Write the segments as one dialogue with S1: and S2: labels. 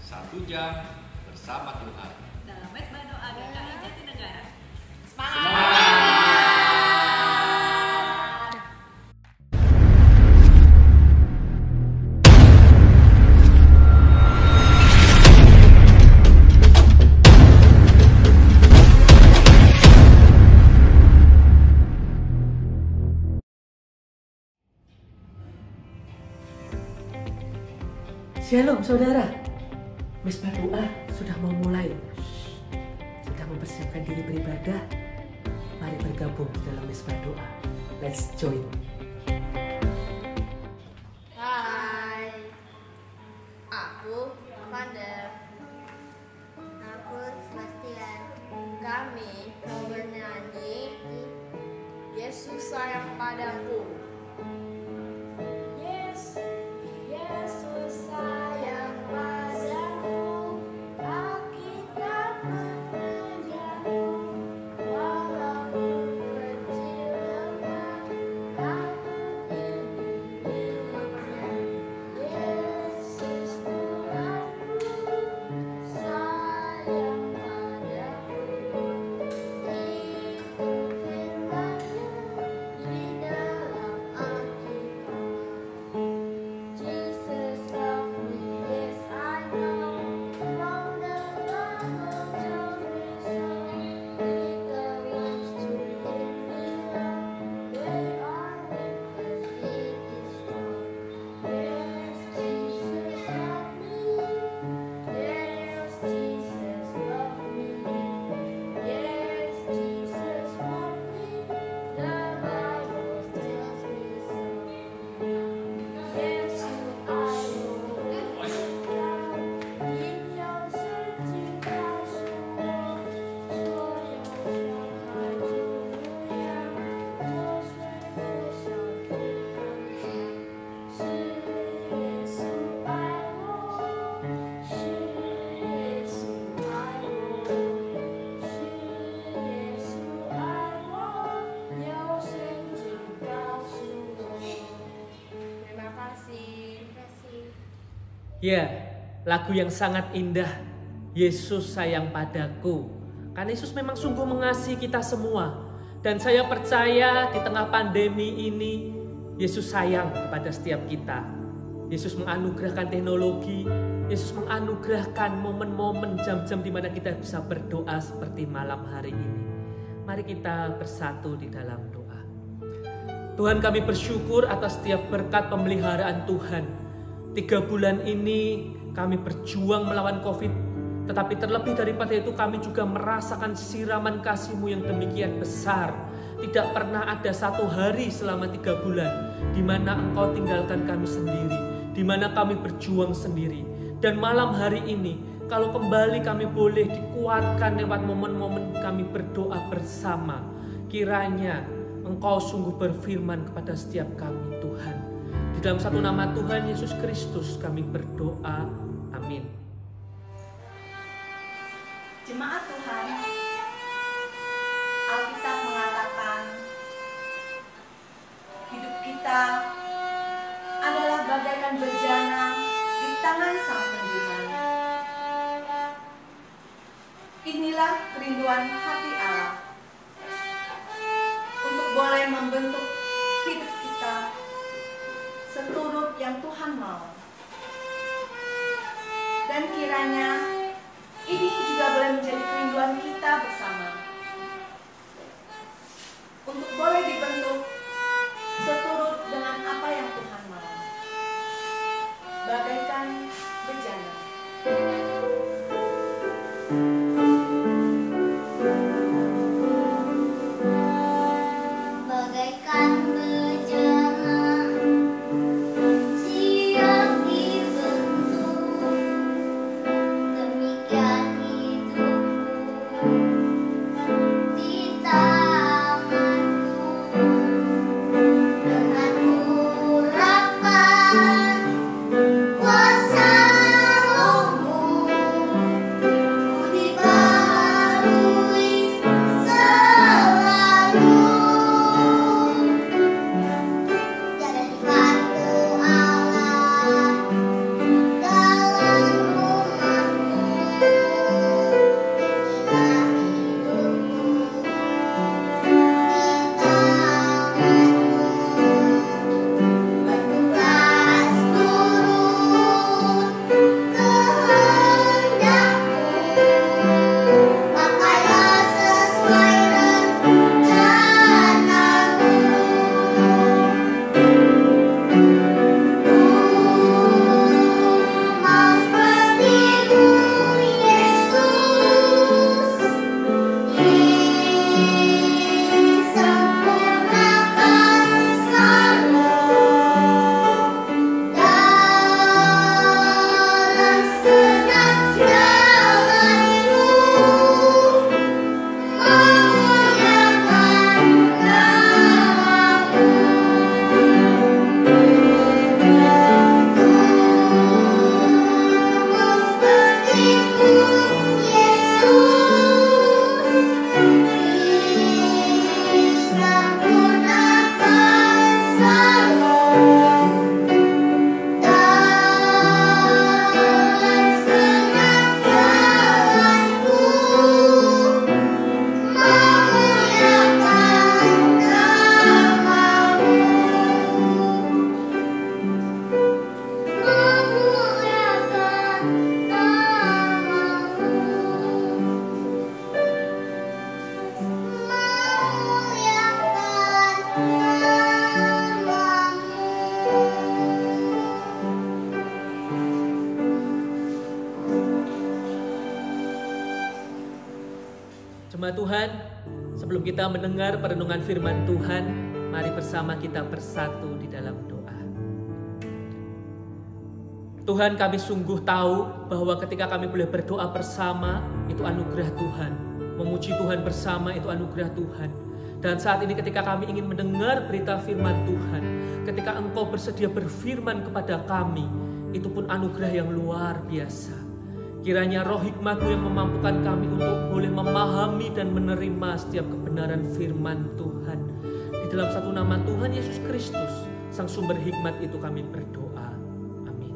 S1: jam bersama Tuhan.
S2: Dalam Mesbah Doa GKI Jatinegara.
S1: Semangat!
S3: Shalom saudara, Mesbah Doa sudah mau mulai. Sudah mempersiapkan diri beribadah. Mari bergabung dalam Mesbah Doa. Let's join.
S4: Hai, aku Vander. Aku Sebastian. Kami mau bernyanyi Yesus sayang padaku. Yesus sayang padaku, Alkitab mengejarku, walaupun kecil lemah, takut ini miliknya. Yesus Tuhanku, sayang padaku, itu firman-Nya di dalam Alkitab. Jesus loved me, yes I know. From the Bible tells me so. Little ones to Him belong. They are weak, but He is strong. Yes, Jesus loved me. Yes, Jesus loved me. Yes, Jesus loved me. The Bible tells me so. Yes, I will in your searching household.说要向海主牧羊，做水的小子安静。是耶稣爱我，是耶稣爱我，是耶稣爱我，有圣经告诉我。Terima kasih.
S3: Ya, lagu yang sangat indah. Yesus sayang padaku. Karena Yesus memang sungguh mengasihi kita semua. Dan saya percaya di tengah pandemi ini, Yesus sayang kepada setiap kita. Yesus menganugerahkan teknologi. Yesus menganugerahkan momen-momen jam-jam di mana kita bisa berdoa seperti malam hari ini. Mari kita bersatu di dalam doa. Tuhan, kami bersyukur atas setiap berkat pemeliharaan Tuhan. 3 bulan ini kami berjuang melawan COVID. Tetapi terlebih daripada itu kami juga merasakan siraman kasih-Mu yang demikian besar. Tidak pernah ada satu hari selama 3 bulan di mana Engkau tinggalkan kami sendiri, di mana kami berjuang sendiri. Dan malam hari ini, kalau kembali kami boleh dikuatkan lewat momen-momen kami berdoa bersama, kiranya Engkau sungguh berfirman kepada setiap kami, Tuhan. Di dalam satu nama Tuhan Yesus Kristus kami berdoa. Amin.
S5: Jemaat Tuhan, Alkitab mengatakan hidup kita adalah bagaikan bejana di tangan Sang Penjunan. Inilah kerinduan hati Allah untuk boleh membentuk hidup kita seturut yang Tuhan mau. Dan kiranya ini juga boleh menjadi kerinduan kita bersama untuk boleh dibentuk seturut dengan apa yang Tuhan mau, bagaikan bejana.
S4: Bagaikan bejana siap dibentuk, demikian hidupku di tanganku. Dengan urapan kuasa Roh-Mu, ku dibaharui selalu.
S3: Jemaat Tuhan, sebelum kita mendengar perenungan firman Tuhan, mari bersama kita bersatu di dalam doa. Tuhan, kami sungguh tahu bahwa ketika kami boleh berdoa bersama, itu anugerah Tuhan. Memuji Tuhan bersama itu anugerah Tuhan. Dan saat ini ketika kami ingin mendengar berita firman Tuhan, ketika Engkau bersedia berfirman kepada kami, itu pun anugerah yang luar biasa. Kiranya roh hikmat-Mu yang memampukan kami untuk boleh memahami dan menerima setiap kebenaran firman Tuhan. Di dalam satu nama Tuhan Yesus Kristus, Sang sumber hikmat itu kami berdoa. Amin.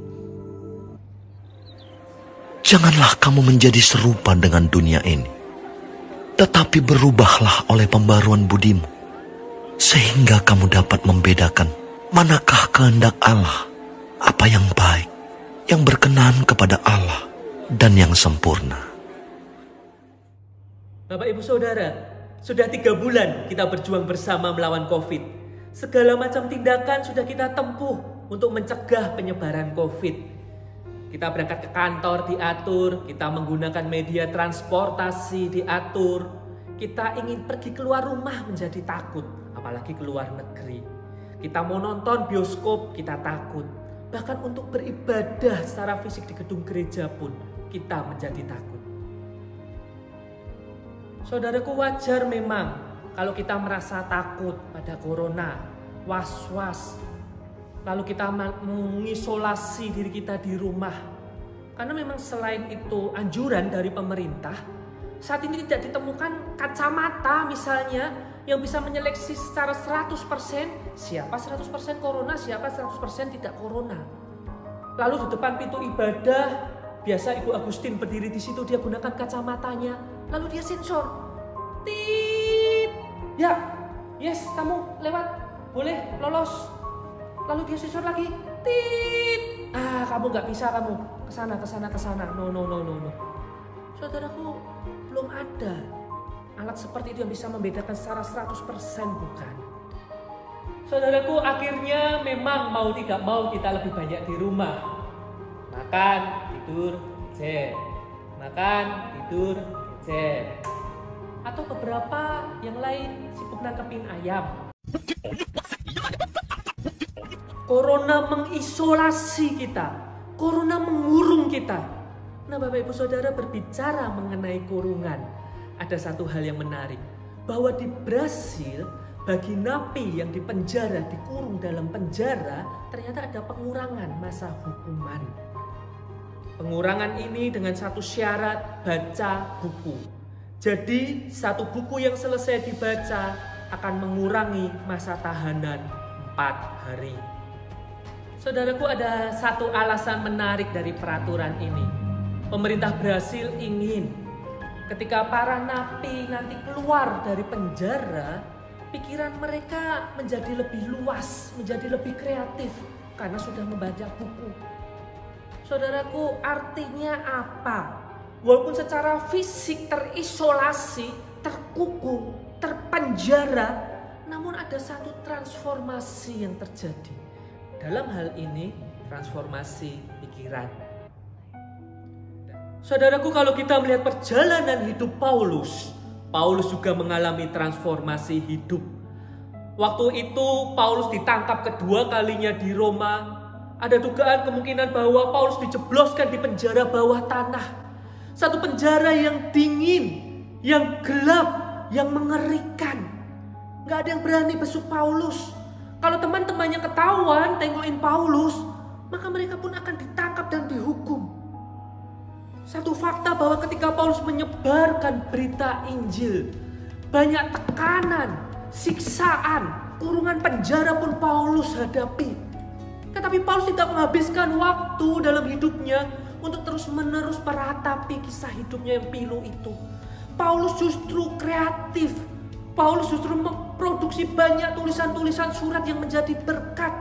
S6: Janganlah kamu menjadi serupa dengan dunia ini, tetapi berubahlah oleh pembaruan budimu, sehingga kamu dapat membedakan manakah kehendak Allah, apa yang baik, yang berkenan kepada Allah, dan yang sempurna.
S3: Bapak Ibu Saudara, sudah 3 bulan kita berjuang bersama melawan COVID. Segala macam tindakan sudah kita tempuh untuk mencegah penyebaran COVID. Kita berangkat ke kantor diatur, kita menggunakan media transportasi diatur. Kita ingin pergi keluar rumah menjadi takut, apalagi keluar negeri. Kita mau nonton bioskop, kita takut. Bahkan untuk beribadah secara fisik di gedung gereja pun kita menjadi takut. Saudaraku, wajar memang kalau kita merasa takut pada corona, was-was. Lalu kita mengisolasi diri kita di rumah. Karena memang selain itu anjuran dari pemerintah, saat ini tidak ditemukan kacamata misalnya yang bisa menyeleksi secara 100% siapa 100% corona, siapa 100% tidak corona. Lalu di depan pintu ibadah, biasa Ibu Agustin berdiri di situ, dia gunakan kacamatanya, lalu dia sensor. Tit. Ya, yes, kamu lewat, boleh lolos. Lalu dia sensor lagi. Tit. Kamu nggak bisa, kamu kesana. No. Saudaraku, belum ada alat seperti itu yang bisa membedakan secara 100%, bukan. Saudaraku, akhirnya memang mau tidak mau kita lebih banyak di rumah. Makan, tidur, gadget. Makan, tidur, gadget. Atau beberapa yang lain sibuk nangkepin ayam. Corona mengisolasi kita. Corona mengurung kita. Nah, Bapak Ibu Saudara, berbicara mengenai kurungan, ada satu hal yang menarik. Bahwa di Brasil, bagi napi yang dipenjara, dikurung dalam penjara, ternyata ada pengurangan masa hukuman. Pengurangan ini dengan satu syarat, baca buku. Jadi satu buku yang selesai dibaca akan mengurangi masa tahanan 4 hari. Saudaraku, ada satu alasan menarik dari peraturan ini. Pemerintah Brasil ingin ketika para napi nanti keluar dari penjara, pikiran mereka menjadi lebih luas, menjadi lebih kreatif karena sudah membaca buku. Saudaraku, artinya apa? Walaupun secara fisik terisolasi, terkukung, terpenjara, namun ada satu transformasi yang terjadi. Dalam hal ini, transformasi pikiran. Saudaraku, kalau kita melihat perjalanan hidup Paulus juga mengalami transformasi hidup. Waktu itu Paulus ditangkap kedua kalinya di Roma. Ada dugaan kemungkinan bahwa Paulus dijebloskan di penjara bawah tanah. Satu penjara yang dingin, yang gelap, yang mengerikan. Gak ada yang berani besuk Paulus. Kalau teman-temannya ketahuan tengokin Paulus, maka mereka pun akan ditangkap dan dihukum. Satu fakta bahwa ketika Paulus menyebarkan berita Injil, banyak tekanan, siksaan, kurungan penjara pun Paulus hadapi. Tetapi Paulus tidak menghabiskan waktu dalam hidupnya untuk terus-menerus meratapi kisah hidupnya yang pilu itu. Paulus justru kreatif. Paulus justru memproduksi banyak tulisan-tulisan surat yang menjadi berkat.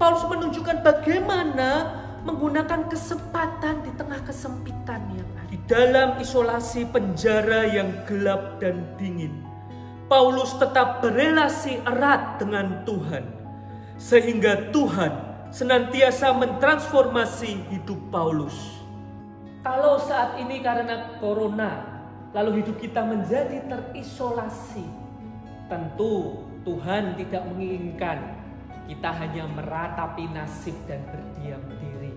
S3: Paulus menunjukkan bagaimana menggunakan kesempatan di tengah kesempitan yang ada. Di dalam isolasi penjara yang gelap dan dingin, Paulus tetap berelasi erat dengan Tuhan. Sehingga Tuhan senantiasa mentransformasi hidup Paulus. Kalau saat ini karena corona, lalu hidup kita menjadi terisolasi. Tentu Tuhan tidak menginginkan kita hanya meratapi nasib dan berdiam diri.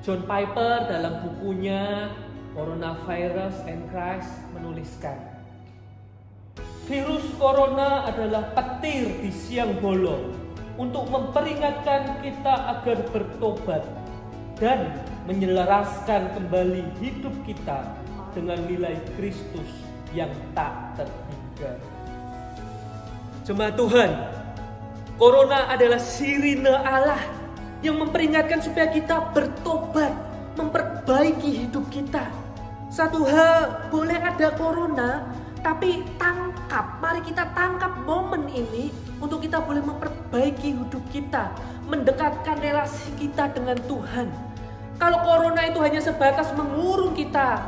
S3: John Piper dalam bukunya Coronavirus and Christ menuliskan, virus corona adalah petir di siang bolong untuk memperingatkan kita agar bertobat dan menyelaraskan kembali hidup kita dengan nilai Kristus yang tak terhingga. Jemaat Tuhan, corona adalah sirine Allah yang memperingatkan supaya kita bertobat, memperbaiki hidup kita. Satu hal, boleh ada corona, tapi mari kita tangkap momen ini untuk kita boleh memperbaiki hidup kita, mendekatkan relasi kita dengan Tuhan. Kalau corona itu hanya sebatas mengurung kita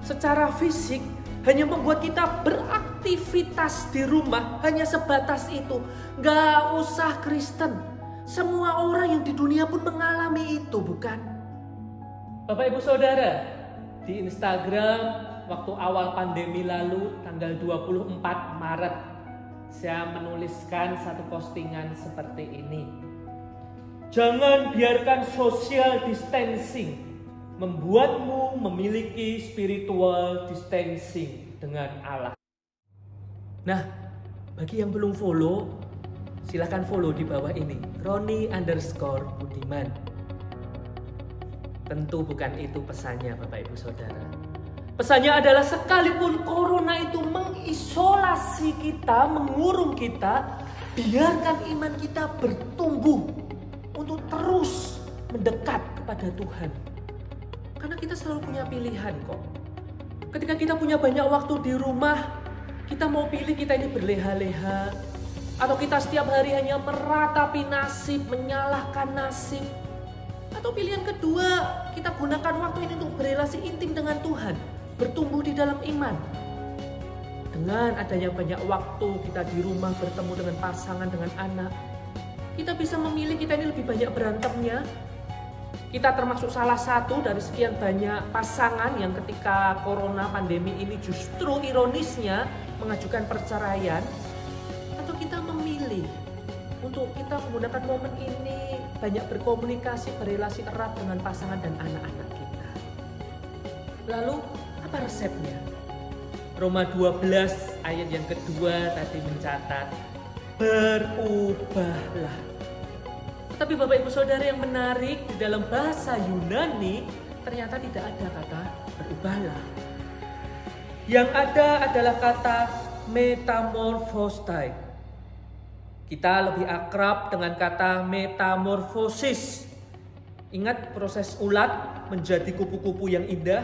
S3: secara fisik, hanya membuat kita beraktivitas di rumah, hanya sebatas itu. Gak usah Kristen, semua orang yang di dunia pun mengalami itu, bukan? Bapak Ibu Saudara, di Instagram waktu awal pandemi lalu, tanggal 24 Maret, saya menuliskan satu postingan seperti ini. Jangan biarkan social distancing membuatmu memiliki spiritual distancing dengan Allah. Nah, bagi yang belum follow, silahkan follow di bawah ini, Roni_Budiman. Tentu bukan itu pesannya Bapak Ibu Saudara. Pesannya adalah sekalipun corona itu mengisolasi kita, mengurung kita, biarkan iman kita bertumbuh untuk terus mendekat kepada Tuhan. Karena kita selalu punya pilihan kok. Ketika kita punya banyak waktu di rumah, kita mau pilih kita ini berleha-leha, atau kita setiap hari hanya meratapi nasib, menyalahkan nasib. Atau pilihan kedua, kita gunakan waktu ini untuk berrelasi intim dengan Tuhan, bertumbuh di dalam iman. Dengan adanya banyak waktu kita di rumah bertemu dengan pasangan, dengan anak, kita bisa memilih kita ini lebih banyak berantemnya. Kita termasuk salah satu dari sekian banyak pasangan yang ketika corona pandemi ini justru ironisnya mengajukan perceraian. Atau kita memilih untuk kita menggunakan momen ini banyak berkomunikasi, berrelasi erat dengan pasangan dan anak-anak kita. Lalu apa resepnya? Roma 12 ayat yang kedua tadi mencatat, berubahlah. Tetapi Bapak Ibu Saudara, yang menarik, di dalam bahasa Yunani ternyata tidak ada kata berubahlah. Yang ada adalah kata metamorphostai. Kita lebih akrab dengan kata metamorfosis. Ingat proses ulat menjadi kupu-kupu yang indah?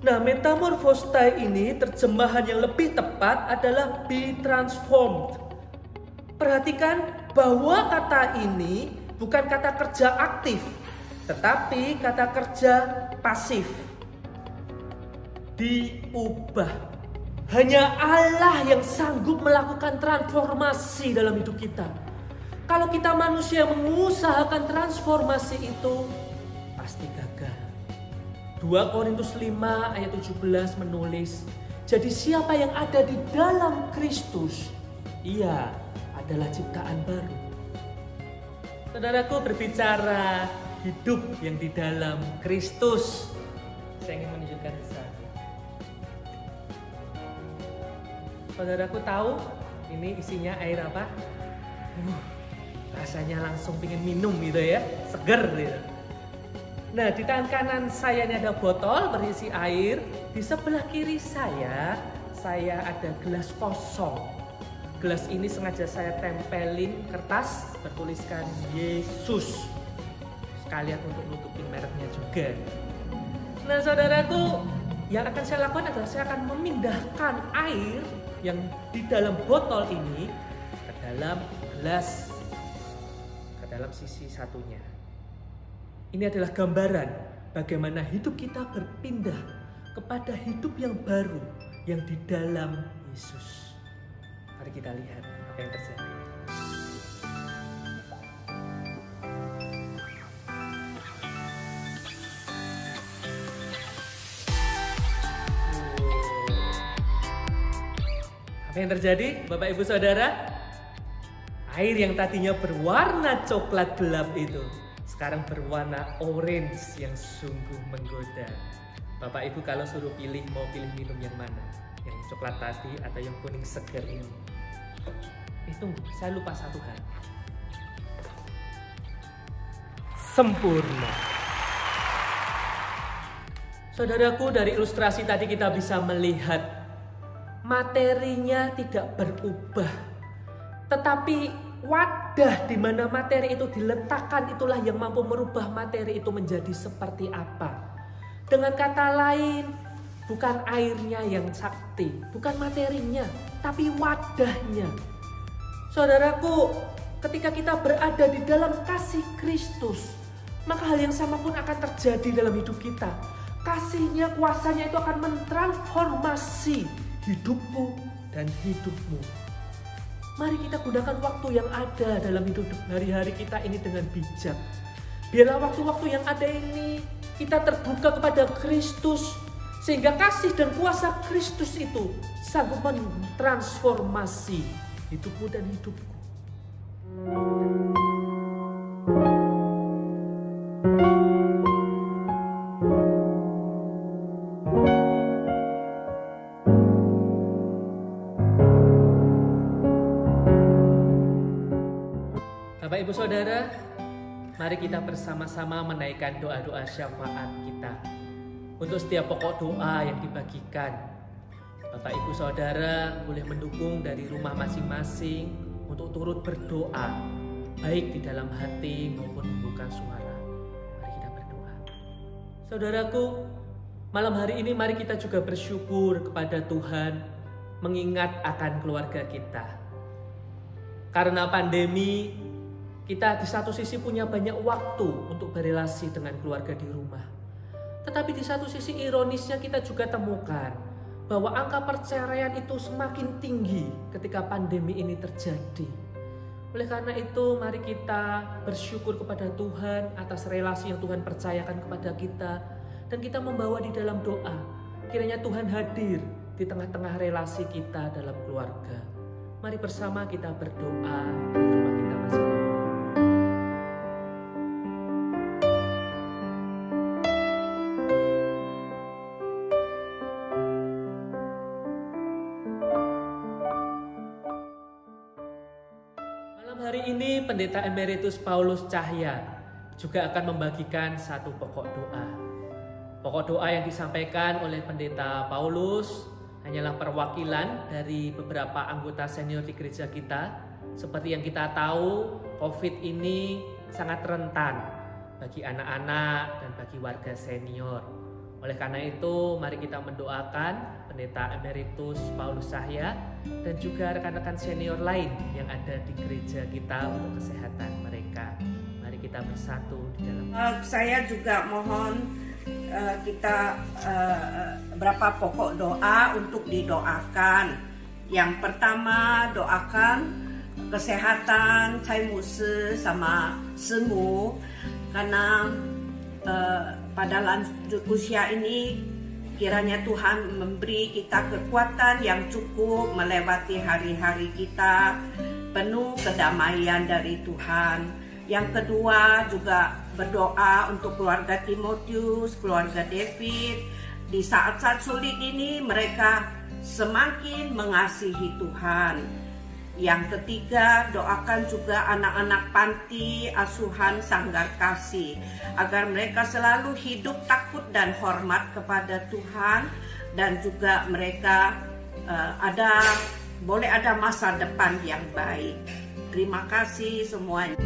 S3: Nah, metamorphostai ini terjemahan yang lebih tepat adalah be transformed. Perhatikan bahwa kata ini bukan kata kerja aktif, tetapi kata kerja pasif. Diubah. Hanya Allah yang sanggup melakukan transformasi dalam hidup kita. Kalau kita manusia mengusahakan transformasi itu, pasti gagal. 2 Korintus 5 ayat 17 menulis, jadi siapa yang ada di dalam Kristus, ia adalah ciptaan baru. Saudaraku, berbicara hidup yang di dalam Kristus, saya ingin menunjukkan di sana. Saudaraku tahu ini isinya air apa? Rasanya langsung pengen minum gitu ya, seger gitu. Nah, di tangan kanan saya ini ada botol berisi air. Di sebelah kiri saya ada gelas kosong. Gelas ini sengaja saya tempelin kertas bertuliskan Yesus. Sekalian untuk nutupin mereknya juga. Nah, saudaraku, yang akan saya lakukan adalah saya akan memindahkan air yang di dalam botol ini ke dalam gelas, ke dalam sisi satunya. Ini adalah gambaran bagaimana hidup kita berpindah kepada hidup yang baru yang di dalam Yesus. Mari kita lihat apa yang terjadi. Apa yang terjadi, Bapak Ibu Saudara? Air yang tadinya berwarna coklat gelap itu sekarang berwarna orange yang sungguh menggoda. Bapak Ibu kalau suruh pilih, mau pilih minum yang mana? Yang coklat tadi atau yang kuning seger ini? Tunggu, saya lupa satu hal. Sempurna. Saudaraku, dari ilustrasi tadi kita bisa melihat materinya tidak berubah, tetapi wadah di mana materi itu diletakkan itulah yang mampu merubah materi itu menjadi seperti apa. Dengan kata lain, bukan airnya yang sakti, bukan materinya, tapi wadahnya. Saudaraku, ketika kita berada di dalam kasih Kristus, maka hal yang sama pun akan terjadi dalam hidup kita. Kasihnya, kuasanya itu akan mentransformasi hidupmu dan hidupmu. Mari kita gunakan waktu yang ada dalam hidup hari-hari kita ini dengan bijak. Biarlah waktu-waktu yang ada ini kita terbuka kepada Kristus, sehingga kasih dan kuasa Kristus itu sanggup mentransformasi hidupmu dan hidupku. Bapak Ibu Saudara, mari kita bersama-sama menaikkan doa-doa syafaat kita untuk setiap pokok doa yang dibagikan. Bapak Ibu Saudara boleh mendukung dari rumah masing-masing untuk turut berdoa, baik di dalam hati maupun membuka suara. Mari kita berdoa. Saudaraku, malam hari ini mari kita juga bersyukur kepada Tuhan, mengingat akan keluarga kita. Karena pandemi, kita di satu sisi punya banyak waktu untuk berelasi dengan keluarga di rumah. Tetapi di satu sisi ironisnya kita juga temukan bahwa angka perceraian itu semakin tinggi ketika pandemi ini terjadi. Oleh karena itu mari kita bersyukur kepada Tuhan atas relasi yang Tuhan percayakan kepada kita. Dan kita membawa di dalam doa, kiranya Tuhan hadir di tengah-tengah relasi kita dalam keluarga. Mari bersama kita berdoa di rumah kita masing-masing. Hari ini Pendeta Emeritus Paulus Cahya juga akan membagikan satu pokok doa. Pokok doa yang disampaikan oleh Pendeta Paulus hanyalah perwakilan dari beberapa anggota senior di gereja kita. Seperti yang kita tahu, COVID ini sangat rentan bagi anak-anak dan bagi warga senior. Oleh karena itu, mari kita mendoakan Pendeta Emeritus Paulus Cahya dan juga rekan-rekan senior lain yang ada di gereja kita untuk kesehatan mereka. Mari kita bersatu di dalam.
S5: Saya juga mohon kita berapa pokok doa untuk didoakan. Yang pertama, doakan kesehatan Cai Musi sama Semu, karena pada lanjut usia ini kiranya Tuhan memberi kita kekuatan yang cukup melewati hari-hari kita penuh kedamaian dari Tuhan. Yang kedua juga berdoa untuk keluarga Timotius, keluarga David. Di saat-saat sulit ini mereka semakin mengasihi Tuhan. Yang ketiga, doakan juga anak-anak panti asuhan Sanggar Kasih agar mereka selalu hidup takut dan hormat kepada Tuhan, dan juga mereka boleh ada masa depan yang baik. Terima kasih semuanya.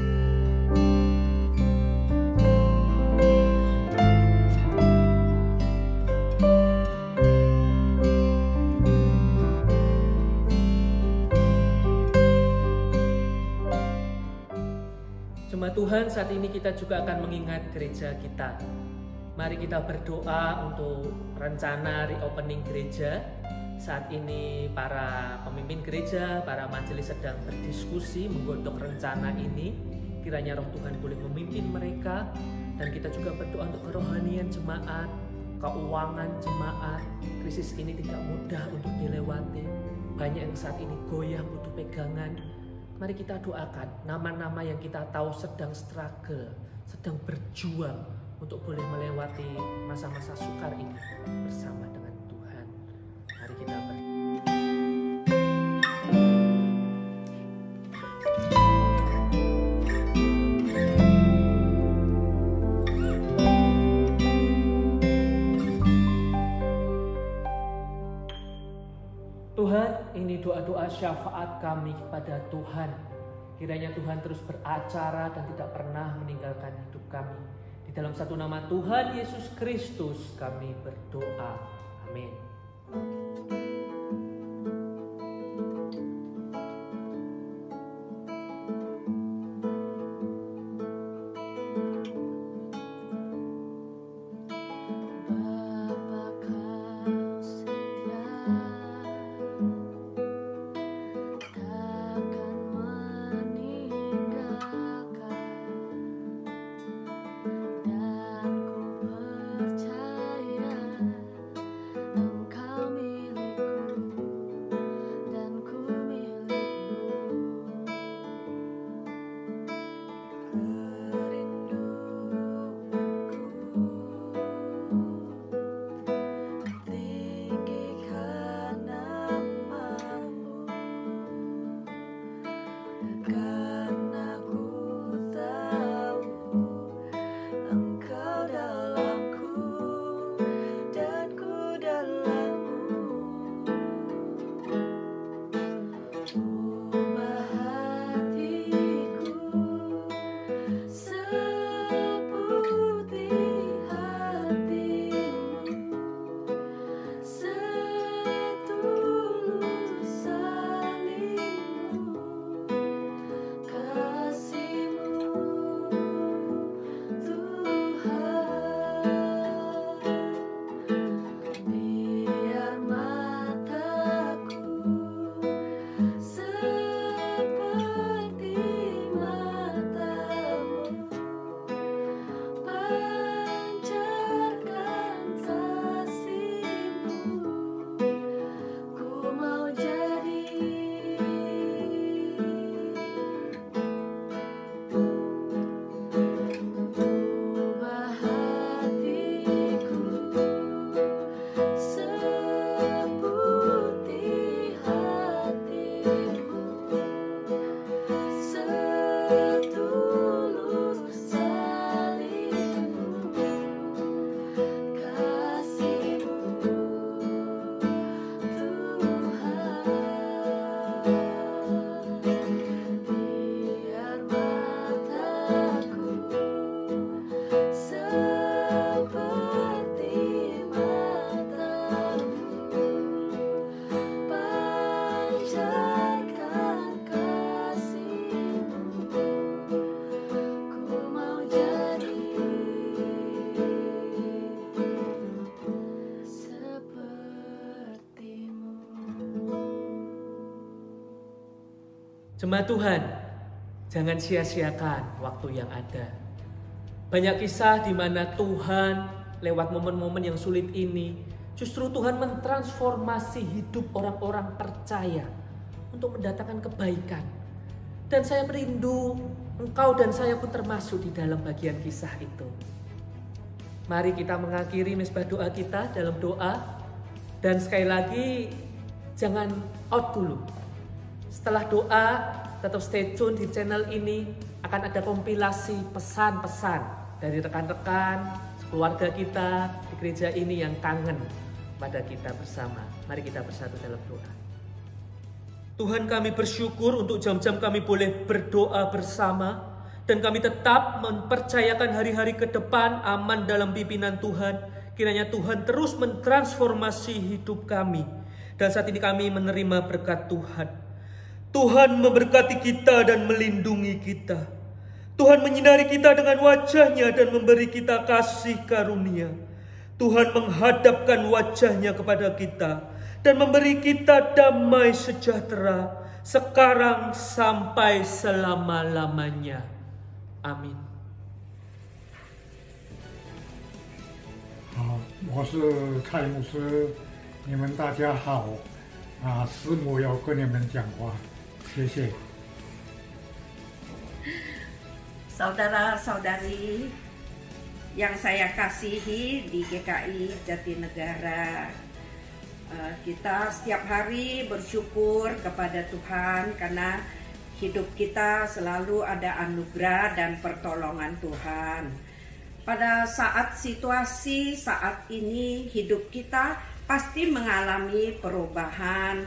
S3: Jemaat Tuhan, saat ini kita juga akan mengingat gereja kita. Mari kita berdoa untuk rencana reopening gereja. Saat ini para pemimpin gereja, para majelis sedang berdiskusi menggodok rencana ini. Kiranya Roh Tuhan boleh memimpin mereka, dan kita juga berdoa untuk kerohanian jemaat, keuangan jemaat. Krisis ini tidak mudah untuk dilewati. banyak yang saat ini goyah butuh pegangan. Mari kita doakan nama-nama yang kita tahu sedang struggle, sedang berjuang untuk boleh melewati masa-masa sukar ini bersama dengan Tuhan. Mari kita Tuhan, ini doa-doa syafaat kami kepada Tuhan. Kiranya Tuhan terus beracara dan tidak pernah meninggalkan hidup kami. Di dalam satu nama Tuhan Yesus Kristus kami berdoa. Amin. Jemaat Tuhan, jangan sia-siakan waktu yang ada. Banyak kisah di mana Tuhan lewat momen-momen yang sulit ini, justru Tuhan mentransformasi hidup orang-orang percaya untuk mendatangkan kebaikan. Dan saya merindu engkau dan saya pun termasuk di dalam bagian kisah itu. Mari kita mengakhiri mesbah doa kita dalam doa. Dan sekali lagi, jangan out dulu. Setelah doa, tetap stay tune di channel ini. Akan ada kompilasi pesan-pesan dari rekan-rekan, keluarga kita di gereja ini yang kangen pada kita bersama. Mari kita bersatu dalam doa. Tuhan, kami bersyukur untuk jam-jam kami boleh berdoa bersama. Dan kami tetap mempercayakan hari-hari ke depan aman dalam pimpinan Tuhan. Kiranya Tuhan terus mentransformasi hidup kami. Dan saat ini kami menerima berkat Tuhan. Tuhan memberkati kita dan melindungi kita. Tuhan menyinari kita dengan wajah-Nya dan memberi kita kasih karunia. Tuhan menghadapkan wajah-Nya kepada kita dan memberi kita damai sejahtera sekarang sampai selama-lamanya. Amin.
S7: 好，我是蔡牧师，你们大家好。师母要跟你们讲话，谢谢。
S5: Saudara-saudari yang saya kasihi di GKI Jatinegara, kita setiap hari bersyukur kepada Tuhan karena hidup kita selalu ada anugerah dan pertolongan Tuhan. Pada saat situasi saat ini hidup kita pasti mengalami perubahan,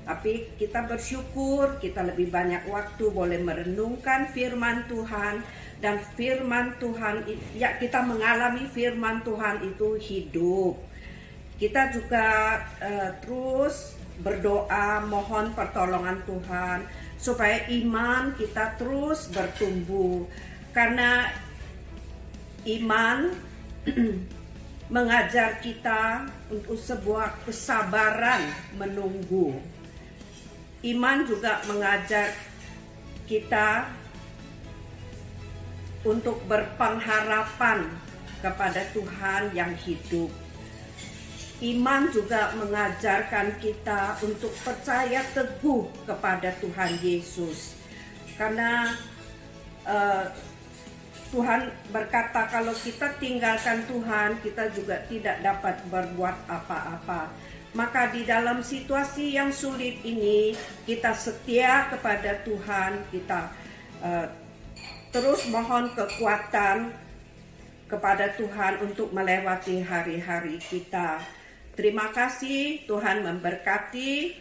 S5: tapi kita bersyukur kita lebih banyak waktu boleh merenungkan firman Tuhan, dan firman Tuhan ya, kita mengalami firman Tuhan itu hidup. Kita juga terus berdoa mohon pertolongan Tuhan supaya iman kita terus bertumbuh, karena iman mengajar kita untuk sebuah kesabaran menunggu. Iman juga mengajar kita untuk berpengharapan kepada Tuhan yang hidup. Iman juga mengajarkan kita untuk percaya teguh kepada Tuhan Yesus. Karena Tuhan berkata kalau kita tinggalkan Tuhan, kita juga tidak dapat berbuat apa-apa. Maka di dalam situasi yang sulit ini, kita setia kepada Tuhan, kita terus mohon kekuatan kepada Tuhan untuk melewati hari-hari kita. Terima kasih, Tuhan memberkati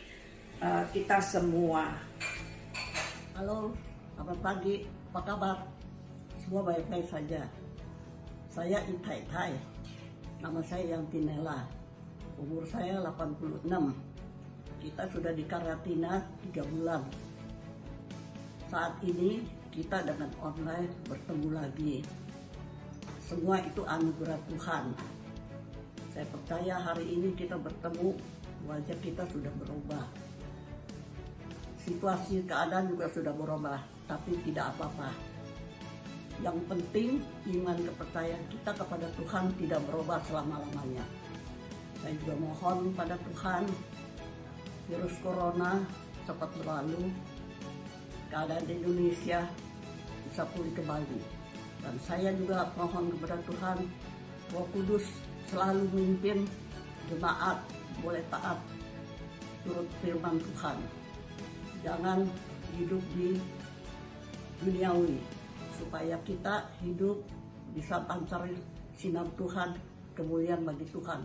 S5: kita semua.
S8: Halo, selamat pagi, apa kabar? Semua baik-baik saja. Saya Itai Tai, nama saya Yantinela, umur saya 86. Kita sudah di karantina 3 bulan. Saat ini kita dengan online bertemu lagi. Semua itu anugerah Tuhan. Saya percaya hari ini kita bertemu, wajah kita sudah berubah. Situasi keadaan juga sudah berubah, tapi tidak apa-apa. Yang penting iman kepercayaan kita kepada Tuhan tidak berubah selama-lamanya. Saya juga mohon pada Tuhan, virus corona cepat berlalu, keadaan di Indonesia bisa pulih kembali. Dan saya juga mohon kepada Tuhan, Roh Kudus selalu memimpin jemaat boleh taat turut firman Tuhan. Jangan hidup di duniawi, supaya kita hidup bisa pancar sinar Tuhan, kemuliaan bagi Tuhan.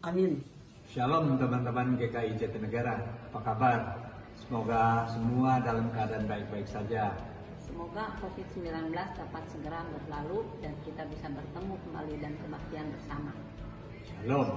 S8: Amin.
S9: Shalom teman-teman GKI Jatinegara, apa kabar? Semoga semua dalam keadaan baik-baik saja.
S2: Semoga COVID-19 dapat segera berlalu dan kita bisa bertemu kembali dan kebaktian bersama.
S9: Shalom.